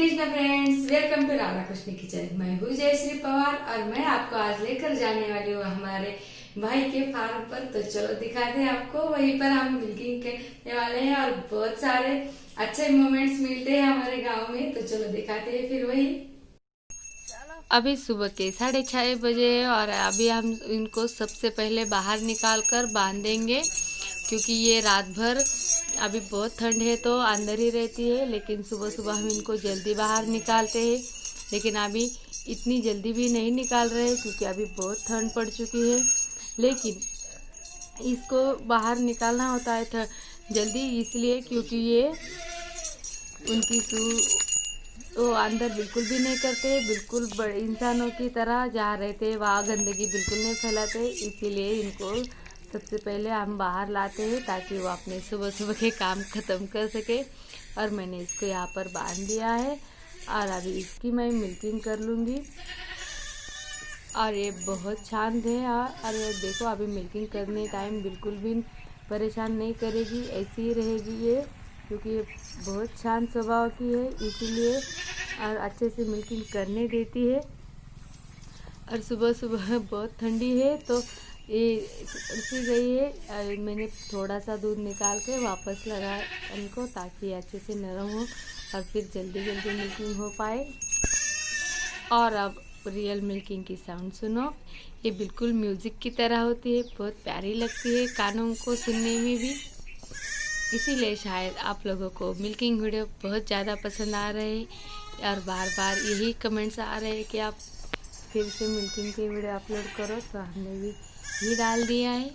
Krishna friends, welcome to Radha Krishna kitchen. मैं हूँ जयश्री पवार और मैं आपको आज लेकर जाने वाली हूँ हमारे भाई के फार्म पर। तो चलो दिखाते हैं आपको। वहीं पर हम मिल्किंग करने वाले हैं और बहुत सारे अच्छे मोमेंट्स मिलते हैं हमारे गांव में। तो चलो दिखाते हैं फिर वही। अभी सुबह के 6:30 बजे है और अभी हम इनको सबसे पहले बाहर निकाल कर बांधेंगे, क्योंकि ये रात भर अभी बहुत ठंड है तो अंदर ही रहती है। लेकिन सुबह सुबह हम इनको जल्दी बाहर निकालते हैं, लेकिन अभी इतनी जल्दी भी नहीं निकाल रहे क्योंकि अभी बहुत ठंड पड़ चुकी है। लेकिन इसको बाहर निकालना होता है जल्दी, इसलिए क्योंकि ये उनकी वो अंदर बिल्कुल भी नहीं करते, बिल्कुल बड़े इंसानों की तरह जहाँ रहते हैं वहाँ गंदगी बिल्कुल नहीं फैलाते। इसीलिए इनको सबसे पहले हम बाहर लाते हैं ताकि वो अपने सुबह सुबह के काम ख़त्म कर सके। और मैंने इसको यहाँ पर बांध दिया है और अभी इसकी मैं मिल्किंग कर लूँगी। और ये बहुत शांत है। और ये देखो, अभी मिल्किंग करने टाइम बिल्कुल भी परेशान नहीं करेगी, ऐसी ही रहेगी ये, क्योंकि ये बहुत शांत स्वभाव की है, इसीलिए और अच्छे से मिल्किंग करने देती है। और सुबह सुबह बहुत ठंडी है तो ये उसी गई है। मैंने थोड़ा सा दूध निकाल के वापस लगा इनको ताकि अच्छे से नरम हो और फिर जल्दी जल्दी मिल्किंग हो पाए। और अब रियल मिल्किंग की साउंड सुनो। ये बिल्कुल म्यूज़िक की तरह होती है, बहुत प्यारी लगती है कानों को सुनने में भी। इसीलिए शायद आप लोगों को मिल्किंग वीडियो बहुत ज़्यादा पसंद आ रहे हैं और बार बार यही कमेंट्स आ रहे हैं कि आप फिर से मिल्किंग की वीडियो अपलोड करो, तो हमने भी ये डाल दिया है।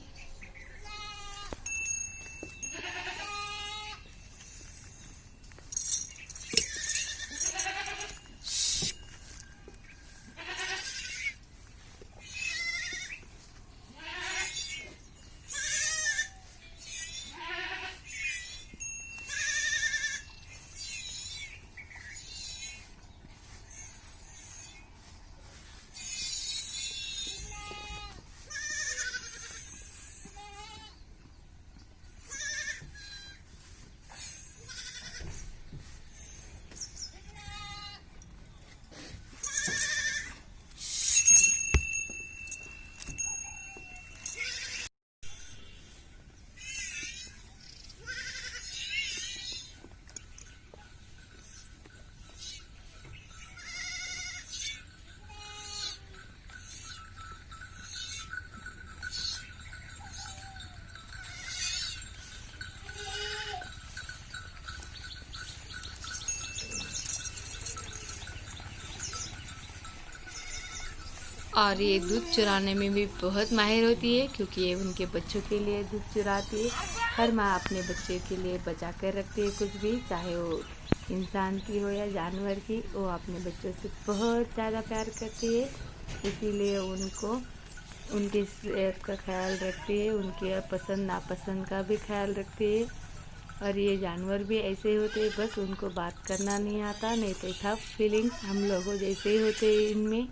और ये दूध चुराने में भी बहुत माहिर होती है, क्योंकि ये उनके बच्चों के लिए दूध चुराती है। हर माँ अपने बच्चे के लिए बचा कर रखती है कुछ भी, चाहे वो इंसान की हो या जानवर की। वो अपने बच्चों से बहुत ज़्यादा प्यार करती है, इसीलिए उनको उनकी सेहत का ख्याल रखती है, उनके पसंद नापसंद का भी ख्याल रखती है। और ये जानवर भी ऐसे ही होते हैं, बस उनको बात करना नहीं आता, नहीं तो सब फीलिंग्स हम लोगों जैसे ही होते हैं इनमें।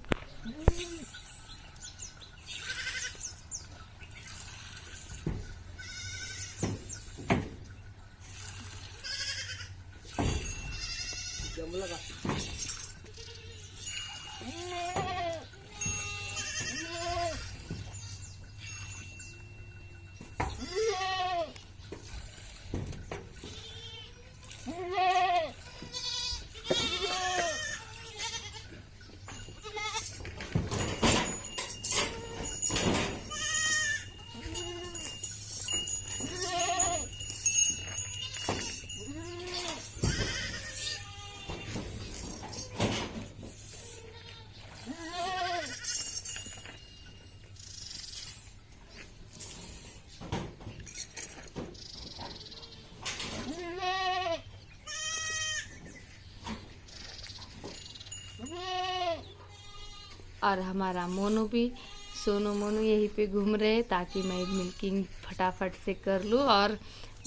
और हमारा मोनू भी, सोनू मोनू यहीं पे घूम रहे हैं ताकि मैं मिल्किंग फटाफट से कर लूँ और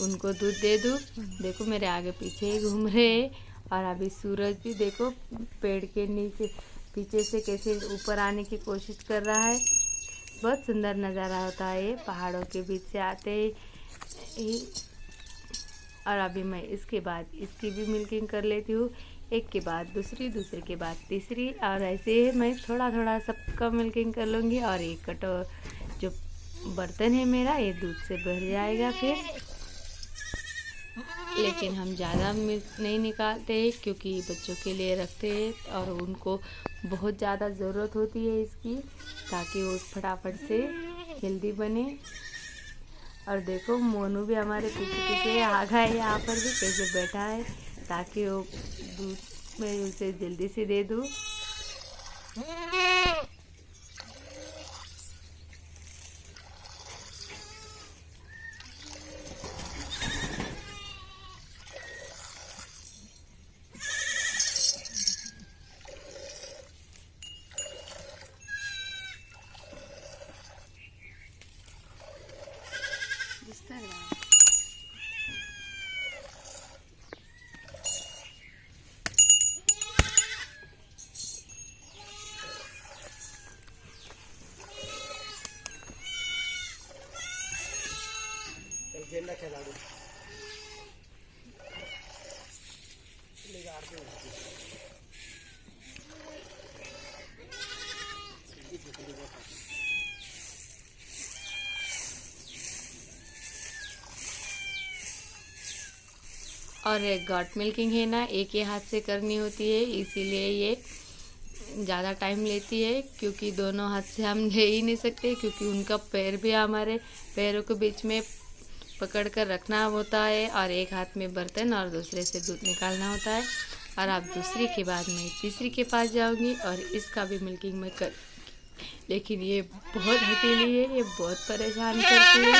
उनको दूध दे दूँ। देखो मेरे आगे पीछे ही घूम रहे हैं। और अभी सूरज भी देखो पेड़ के नीचे पीछे से कैसे ऊपर आने की कोशिश कर रहा है। बहुत सुंदर नज़ारा होता है ये पहाड़ों के बीच से आते ही। और अभी मैं इसके बाद इसकी भी मिल्किंग कर लेती हूँ। एक के बाद दूसरी, दूसरे के बाद तीसरी, और ऐसे मैं थोड़ा थोड़ा सबका मिल्किंग कर लूँगी। और एक कटोर जो बर्तन है मेरा ये दूध से भर जाएगा फिर। लेकिन हम ज़्यादा मिल्क नहीं निकालते हैं क्योंकि बच्चों के लिए रखते हैं और उनको बहुत ज़्यादा ज़रूरत होती है इसकी, ताकि वो फटाफट से हेल्दी बने। और देखो मोनू भी हमारे पीछे पीछे आ गया है, यहाँ पर भी कैसे बैठा है, ताकि वो दूध में उसे जल्दी से दे दूँ। और गॉट मिल्किंग है ना, एक ही हाथ से करनी होती है, इसीलिए ये ज़्यादा टाइम लेती है, क्योंकि दोनों हाथ से हम ले ही नहीं सकते, क्योंकि उनका पैर भी हमारे पैरों के बीच में पकड़ कर रखना होता है, और एक हाथ में बर्तन और दूसरे से दूध निकालना होता है। और अब दूसरी के बाद मैं तीसरी के पास जाऊंगी और इसका भी मिल्किंग मैं कर, लेकिन ये बहुत हटीली है, ये बहुत परेशान करती है,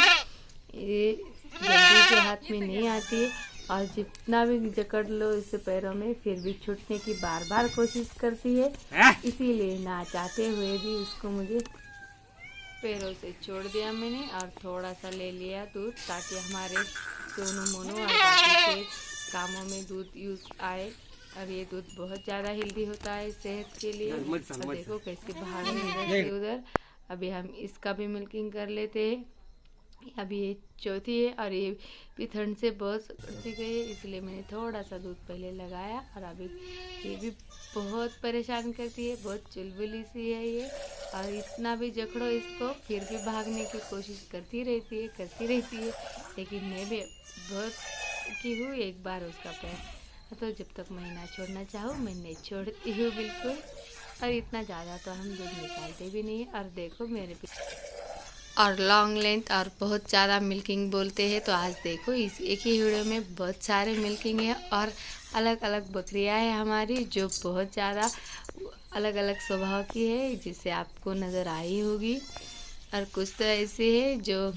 ये जल्दी से हाथ में नहीं आती है, और जितना भी जकड़ लो इसे पैरों में फिर भी छूटने की बार बार कोशिश करती है। इसीलिए ना चाहते हुए भी उसको मुझे पैरों से छोड़ दिया मैंने, और थोड़ा सा ले लिया दूध, ताकि हमारे सोनू मोनू और बाकी के कामों में दूध यूज आए। और ये दूध बहुत ज़्यादा हेल्दी होता है सेहत के लिए। और देखो कैसे भाग इधर से उधर। अभी हम इसका भी मिल्किंग कर लेते हैं। अभी ये चौथी है और ये भी ठंड से बहुत सी गई है, इसलिए मैंने थोड़ा सा दूध पहले लगाया। और अभी ये भी बहुत परेशान करती है, बहुत चुलबुली सी है ये, और इतना भी जकड़ो इसको फिर भी भागने की कोशिश करती रहती है। लेकिन मैं भी बहुत की हूँ एक बार उसका पैर, तो जब तक मैं ना छोड़ना चाहूँ मैं नहीं छोड़ती हूँ बिल्कुल। और इतना ज़्यादा तो हम दूध निकालते भी नहीं है। और देखो मेरे और लॉन्ग लेंथ और बहुत ज़्यादा मिल्किंग बोलते हैं, तो आज देखो इस एक ही वीडियो में बहुत सारे मिल्किंग है, और अलग अलग बकरियां हैं हमारी जो बहुत ज़्यादा अलग अलग स्वभाव की है, जिससे आपको नज़र आई होगी। और कुछ तो ऐसे है जो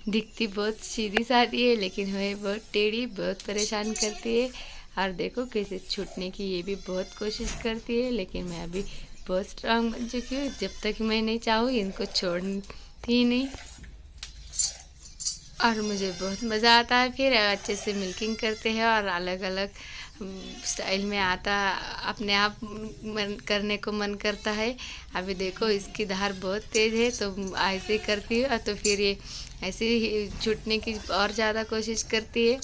दिखती बहुत सीधी सादी है, लेकिन वह बहुत टेढ़ी, बहुत परेशान करती है। और देखो कैसे छूटने की ये भी बहुत कोशिश करती है, लेकिन मैं अभी बहुत स्ट्रांग बन चुकी हूँ, जब तक मैं नहीं चाहूँ इनको छोड़ती ही नहीं। और मुझे बहुत मज़ा आता है, फिर अच्छे से मिल्किंग करते हैं और अलग अलग स्टाइल में आता, अपने आप मन करने को मन करता है। अभी देखो इसकी धार बहुत तेज़ है, तो ऐसे करती हूँ तो फिर ये ऐसे ही छूटने की और ज़्यादा कोशिश करती है।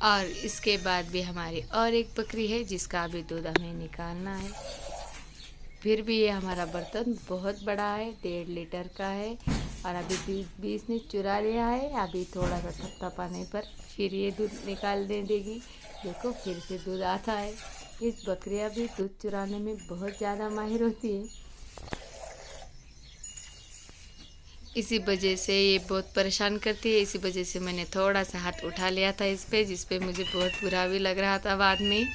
और इसके बाद भी हमारी और एक बकरी है जिसका अभी दूध हमें निकालना है। फिर भी ये हमारा बर्तन बहुत बड़ा है, 1.5 लीटर का है, और अभी भी इसने चुरा लिया है। अभी थोड़ा सा थपथपाने पर फिर ये दूध निकाल देगी। देखो फिर से दूध आता है। इस बकरियां भी दूध चुराने में बहुत ज़्यादा माहिर होती है, इसी वजह से ये बहुत परेशान करती है। इसी वजह से मैंने थोड़ा सा हाथ उठा लिया था इस पे, जिस पे मुझे बहुत बुरा भी लग रहा था बाद में।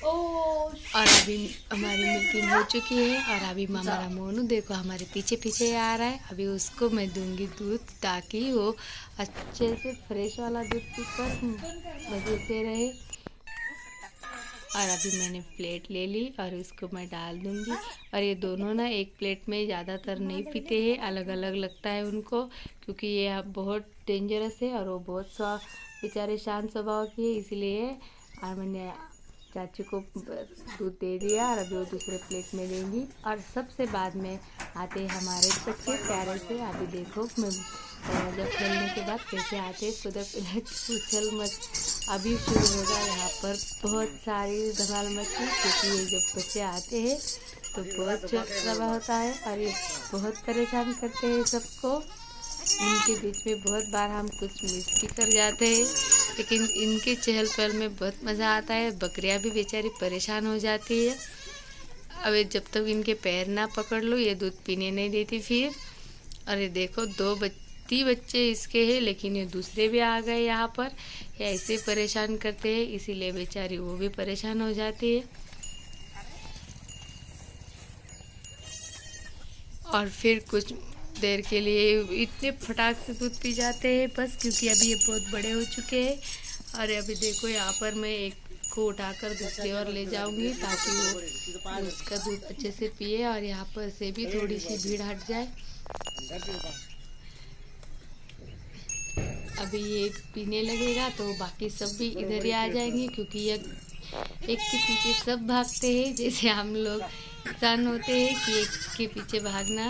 और अभी हमारी मिल्किंग हो चुकी है, और अभी हमारा मोनू देखो हमारे पीछे पीछे आ रहा है। अभी उसको मैं दूंगी दूध, ताकि वो अच्छे से फ्रेश वाला दूध पीकर मज़े से रहे। और अभी मैंने प्लेट ले ली और उसको मैं डाल दूंगी। और ये दोनों ना एक प्लेट में ज़्यादातर नहीं पीते हैं, अलग अलग लगता है उनको, क्योंकि ये बहुत डेंजरस है और वो बहुत बेचारे शांत स्वभाव की है, इसलिए। और मैंने चाची को दूध दे दिया और अभी वो दूसरे प्लेट में देंगी। और सबसे बाद में आते हमारे बच्चे प्यारे से। अभी देखो मैं जब खेलने के बाद कैसे आते कुदर उछल मच अभी शुरू होगा। यहाँ पर बहुत सारी धमाल मची, क्योंकि ये जब बच्चे आते हैं तो बहुत चरवा होता है और ये बहुत परेशान करते हैं सबको। इनके बीच में बहुत बार हम कुछ मिस भी कर जाते हैं, लेकिन इनके चहल पहल में बहुत मज़ा आता है। बकरियां भी बेचारी परेशान हो जाती है। अब जब तक इनके पैर ना पकड़ लो ये दूध पीने नहीं देती फिर। अरे देखो 2 बच्चे इसके हैं, लेकिन ये दूसरे भी आ गए यहाँ पर। ये ऐसे परेशान करते हैं, इसीलिए बेचारी वो भी परेशान हो जाती है। और फिर कुछ देर के लिए इतने फटाक से दूध पी जाते हैं बस, क्योंकि अभी ये बहुत बड़े हो चुके हैं। और अभी देखो यहाँ पर मैं एक को उठाकर दूसरी ओर ले जाऊंगी ताकि वो उसका दूध अच्छे से पिए और यहाँ पर से भी थोड़ी सी भीड़ हट जाए। अभी ये पीने लगेगा तो बाकी सब भी इधर ही आ जाएंगे, क्योंकि ये एक के पीछे सब भागते हैं। जैसे हम लोग इंसान होते हैं कि एक के पीछे भागना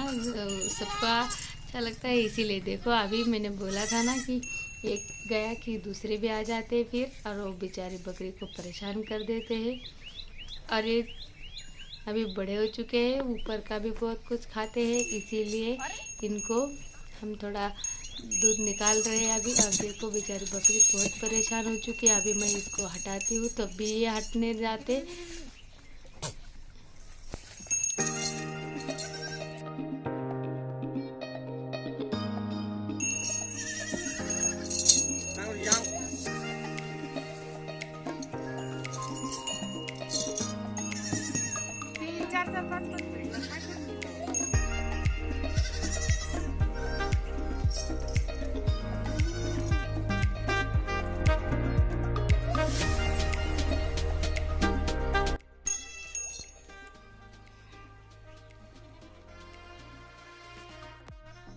सबका अच्छा लगता है। इसीलिए देखो अभी मैंने बोला था ना कि एक गया कि दूसरे भी आ जाते हैं फिर, और वो बेचारी बकरी को परेशान कर देते हैं। और ये अभी बड़े हो चुके हैं, ऊपर का भी बहुत कुछ खाते हैं, इसीलिए इनको हम थोड़ा दूध निकाल रहे हैं अभी। और देखो बेचारी बकरी बहुत परेशान हो चुकी है। अभी मैं इसको हटाती हूँ तब भी ये हटने जाते।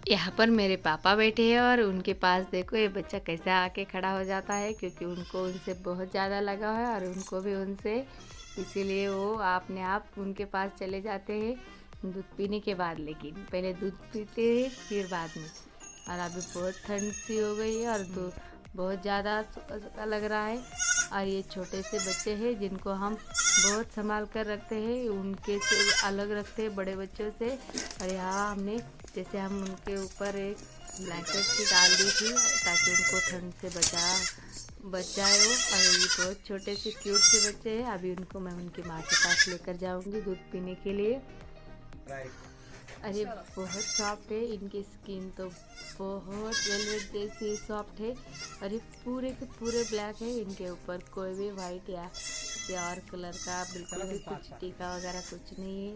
यहाँ पर मेरे पापा बैठे हैं और उनके पास देखो ये बच्चा कैसे आके खड़ा हो जाता है, क्योंकि उनको उनसे बहुत ज़्यादा लगा है और उनको भी उनसे, इसीलिए वो अपने आप उनके पास चले जाते हैं दूध पीने के बाद। लेकिन पहले दूध पीते हैं फिर बाद में। और अभी बहुत ठंड सी हो गई है और तो बहुत ज़्यादा लग रहा है। और ये छोटे से बच्चे हैं जिनको हम बहुत संभाल कर रखते हैं, उनके से अलग रखते हैं बड़े बच्चों से। और यहाँ हमने जैसे हम उनके ऊपर एक ब्लैंकेट भी डाल दी थी ताकि उनको ठंड से बच जाए वो। और ये बहुत छोटे से क्यूट से बच्चे हैं। अभी उनको मैं उनकी माँ के पास लेकर जाऊंगी दूध पीने के लिए। अरे बहुत सॉफ्ट है, इनकी स्किन तो बहुत वेलवेट जैसी सॉफ्ट है। और ये पूरे के पूरे ब्लैक है, इनके ऊपर कोई भी वाइट या और कलर का बिल्कुल भी कुछ टीका वगैरह कुछ नहीं है।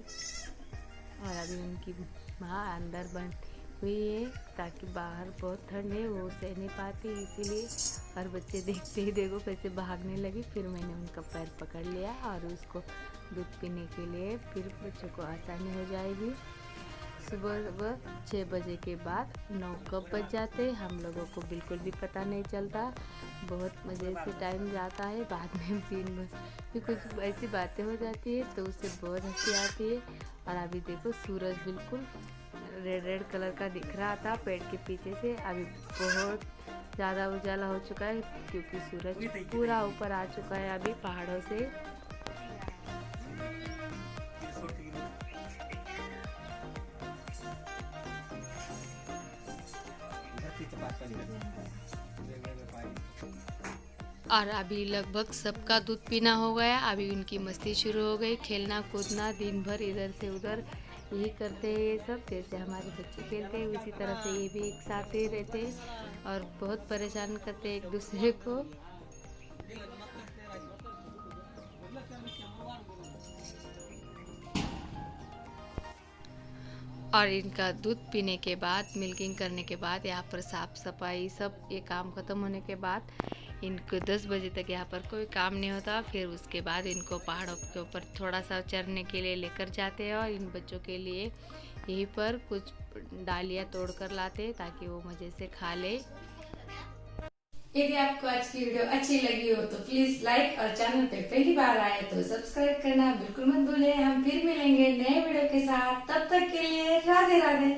और अभी उनकी माँ अंदर बंद हुई है ताकि बाहर बहुत ठंड है, वो सह नहीं पाती इसीलिए। और बच्चे देखते ही देखो कैसे भागने लगी। फिर मैंने उनका पैर पकड़ लिया और उसको दूध पीने के लिए फिर बच्चों को आसानी हो जाएगी। सुबह 6 बजे के बाद 9 कब बज जाते हम लोगों को बिल्कुल भी पता नहीं चलता। बहुत मज़े से टाइम जाता है। बाद में 3 बजे कुछ ऐसी बातें हो जाती है तो उससे बहुत हंसी आती है। और अभी देखो सूरज बिल्कुल रेड कलर का दिख रहा था पेड़ के पीछे से, अभी बहुत ज़्यादा उजाला हो चुका है क्योंकि सूरज पूरा ऊपर आ चुका है अभी पहाड़ों से। और अभी लगभग सबका दूध पीना हो गया। अभी उनकी मस्ती शुरू हो गई, खेलना कूदना, दिन भर इधर से उधर यही करते हैं ये सब। जैसे हमारे बच्चे खेलते हैं उसी तरह से ये भी एक साथ ही रहते हैं और बहुत परेशान करते हैं एक दूसरे को। और इनका दूध पीने के बाद, मिल्किंग करने के बाद, यहाँ पर साफ सफाई सब ये काम ख़त्म होने के बाद इनको 10 बजे तक यहाँ पर कोई काम नहीं होता। फिर उसके बाद इनको पहाड़ों के ऊपर थोड़ा सा चरने के लिए लेकर जाते हैं और इन बच्चों के लिए यहीं पर कुछ डालियाँ तोड़ कर लाते हैं ताकि वो मज़े से खा ले। यदि आपको आज की वीडियो अच्छी लगी हो तो प्लीज लाइक और चैनल पे पहली बार आए तो सब्सक्राइब करना बिल्कुल मत भूलें। हम फिर मिलेंगे नए वीडियो के साथ, तब तक के लिए राधे राधे।